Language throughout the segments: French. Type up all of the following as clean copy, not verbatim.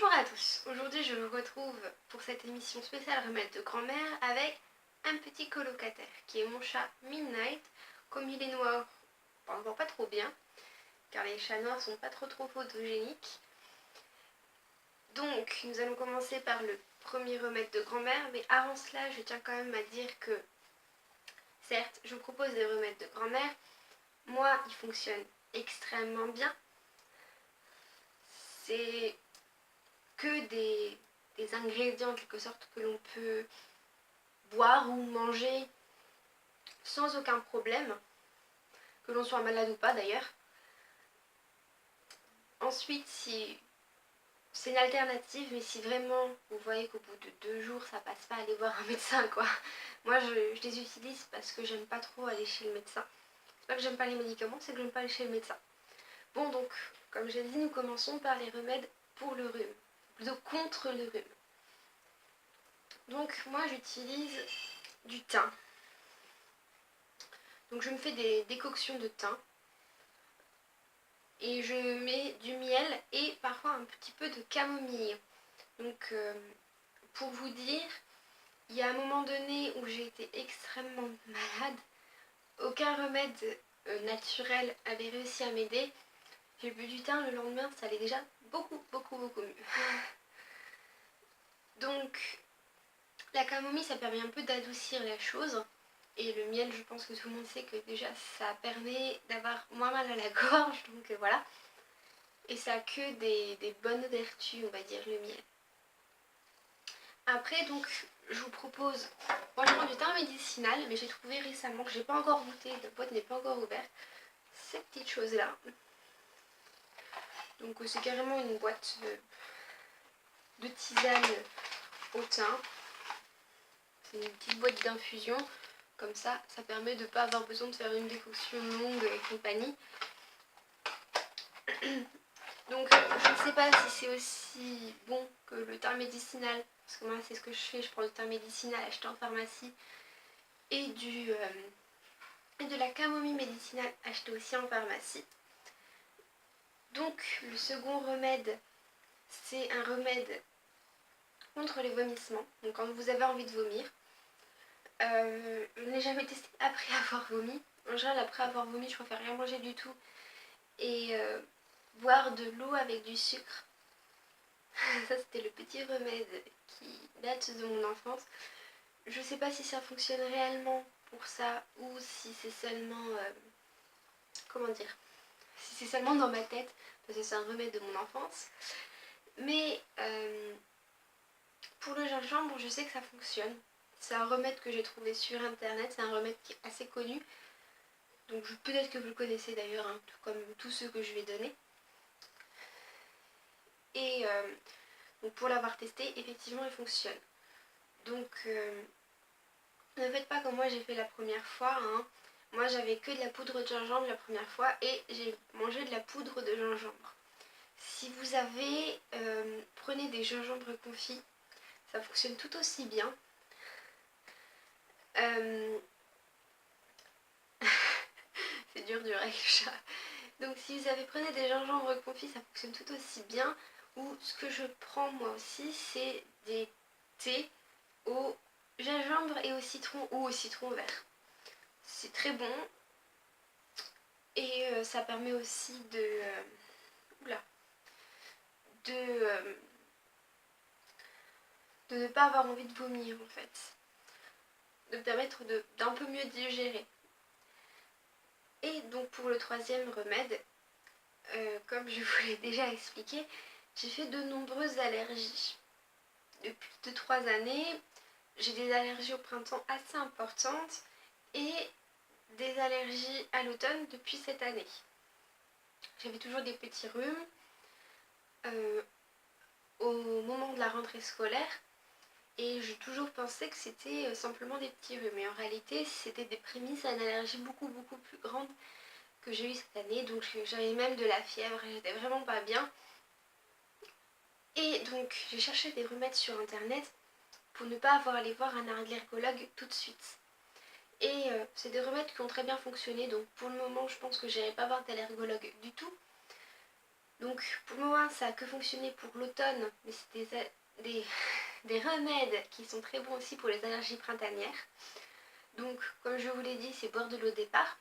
Bonjour à tous, aujourd'hui je vous retrouve pour cette émission spéciale remède de grand-mère avec un petit colocataire qui est mon chat Midnight. Comme il est noir, on ne voit pas trop bien car les chats noirs sont pas trop photogéniques. Donc nous allons commencer par le premier remède de grand-mère, mais avant cela je tiens quand même à dire que certes je vous propose des remèdes de grand-mère, moi ils fonctionnent extrêmement bien. C'est que des ingrédients en quelque sorte que l'on peut boire ou manger sans aucun problème, que l'on soit malade ou pas d'ailleurs. Ensuite, si c'est une alternative, mais si vraiment vous voyez qu'au bout de 2 jours ça passe pas, allez voir un médecin quoi. Moi je les utilise parce que j'aime pas trop aller chez le médecin. C'est pas que j'aime pas les médicaments, c'est que j'aime pas aller chez le médecin. Bon donc, comme j'ai dit, nous commençons par les remèdes pour le rhume, plutôt contre le rhume. Donc moi j'utilise du thym. Donc je me fais des décoctions de thym et je mets du miel et parfois un petit peu de camomille. Donc pour vous dire, il y a un moment donné où j'ai été extrêmement malade, aucun remède naturel avait réussi à m'aider. J'ai bu du thym, le lendemain ça allait déjà beaucoup mieux. Donc la camomille ça permet un peu d'adoucir la chose. Et le miel, je pense que tout le monde sait que déjà ça permet d'avoir moins mal à la gorge, donc voilà. Et ça a que des bonnes vertus, on va dire, le miel. Après, donc, je vous propose, moi je prends du thym médicinal, mais j'ai trouvé récemment, que j'ai pas encore goûté, la boîte n'est pas encore ouverte, cette petite chose-là. Donc c'est carrément une boîte de tisane au thym. C'est une petite boîte d'infusion. Comme ça permet de ne pas avoir besoin de faire une décoction longue et compagnie. Donc je ne sais pas si c'est aussi bon que le thym médicinal, parce que moi c'est ce que je fais, je prends du thym médicinal acheté en pharmacie et de la camomille médicinale achetée aussi en pharmacie. Donc le second remède, c'est un remède contre les vomissements, donc quand vous avez envie de vomir. Je ne l'ai jamais testé après avoir vomi. En général après avoir vomi je préfère rien manger du tout et boire de l'eau avec du sucre. Ça c'était le petit remède qui date de mon enfance. Je sais pas si ça fonctionne réellement pour ça ou si c'est seulement comment dire, si c'est seulement dans ma tête parce que c'est un remède de mon enfance. Mais pour le gingembre je sais que ça fonctionne. C'est un remède que j'ai trouvé sur internet, c'est un remède qui est assez connu. Donc peut-être que vous le connaissez d'ailleurs, hein, tout comme tous ceux que je vais donner. Et donc pour l'avoir testé, effectivement il fonctionne. Donc ne faites pas comme moi j'ai fait la première fois, hein. Moi j'avais que de la poudre de gingembre la première fois et j'ai mangé de la poudre de gingembre. Si vous avez, prenez des gingembres confits, ça fonctionne tout aussi bien. C'est dur avec le chat. Donc si vous avez prenez des gingembres confits, ça fonctionne tout aussi bien. Ou ce que je prends moi aussi, c'est des thés au gingembre et au citron ou au citron vert. C'est très bon. Et ça permet aussi de ne pas avoir envie de vomir en fait. De permettre d'un peu mieux digérer. Et donc pour le troisième remède, comme je vous l'ai déjà expliqué, j'ai fait de nombreuses allergies. Depuis 2-3 années, j'ai des allergies au printemps assez importantes et des allergies à l'automne depuis cette année. J'avais toujours des petits rhumes au moment de la rentrée scolaire et j'ai toujours pensé que c'était simplement des petits rhumes. Mais en réalité, c'était des prémices à une allergie beaucoup plus grande que j'ai eu cette année. Donc j'avais même de la fièvre et j'étais vraiment pas bien. Et donc j'ai cherché des remèdes sur internet pour ne pas avoir à aller voir un allergologue tout de suite. Et c'est des remèdes qui ont très bien fonctionné, donc pour le moment je pense que je n'irai pas voir d'allergologue du tout. Donc pour le moment ça a que fonctionné pour l'automne, mais c'est des remèdes qui sont très bons aussi pour les allergies printanières. Donc comme je vous l'ai dit, c'est boire de l'eau au départ.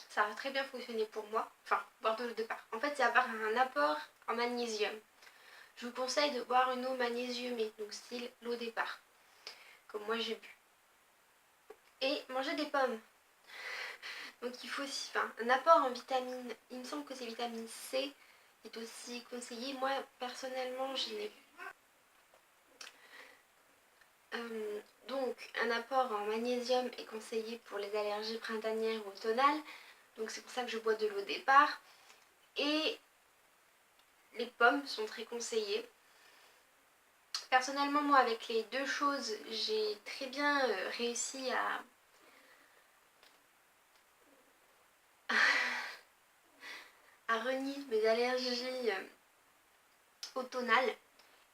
Ça a très bien fonctionné pour moi, enfin boire de l'eau au départ. En fait c'est avoir un apport en magnésium. Je vous conseille de boire une eau magnésiumée, donc style l'eau au départ, comme moi j'ai bu. Et manger des pommes. Donc il faut aussi, enfin, un apport en vitamine, il me semble que c'est vitamine C, est aussi conseillé. Moi personnellement je n'ai donc un apport en magnésium est conseillé pour les allergies printanières ou automnales. Donc c'est pour ça que je bois de l'eau au départ. Et les pommes sont très conseillées. Personnellement moi avec les deux choses j'ai très bien réussi à renier mes allergies automnales.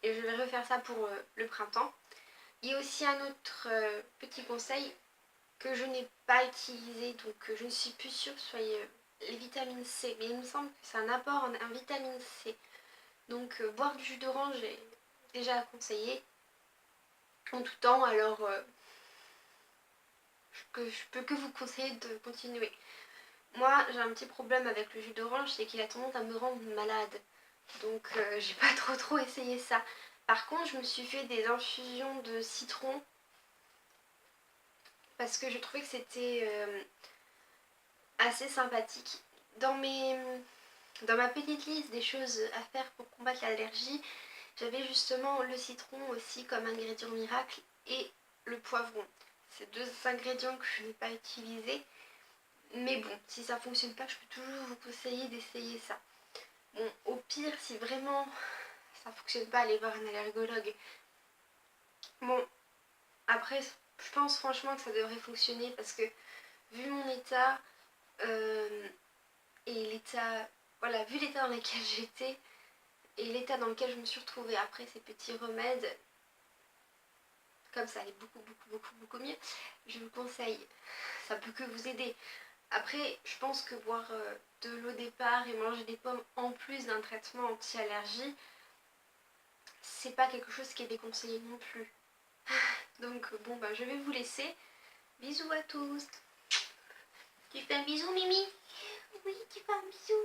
Et je vais refaire ça pour le printemps. Il y a aussi un autre petit conseil que je n'ai pas utilisé, donc je ne suis plus sûre que ce soit les vitamines C, mais il me semble que c'est un apport en vitamine C. Donc boire du jus d'orange est déjà conseillé en tout temps, alors je peux que vous conseiller de continuer. Moi j'ai un petit problème avec le jus d'orange, c'est qu'il a tendance à me rendre malade, donc j'ai pas trop essayé ça. Par contre je me suis fait des infusions de citron parce que je trouvais que c'était assez sympathique. Dans ma petite liste des choses à faire pour combattre l'allergie, j'avais justement le citron aussi comme ingrédient miracle et le poivron. C'est deux ingrédients que je n'ai pas utilisés. Mais bon, si ça fonctionne pas, je peux toujours vous conseiller d'essayer ça. Bon, au pire, si vraiment ça fonctionne pas, allez voir un allergologue. Bon, après, je pense franchement que ça devrait fonctionner parce que vu mon état et l'état, voilà, vu l'état dans lequel j'étais et l'état dans lequel je me suis retrouvée après ces petits remèdes, comme ça allait beaucoup mieux, je vous conseille, ça peut que vous aider. Après, je pense que boire de l'eau au départ et manger des pommes en plus d'un traitement anti-allergie, c'est pas quelque chose qui est déconseillé non plus. Donc bon, bah je vais vous laisser. Bisous à tous. Tu fais un bisou, Mimi? Oui, tu fais un bisou.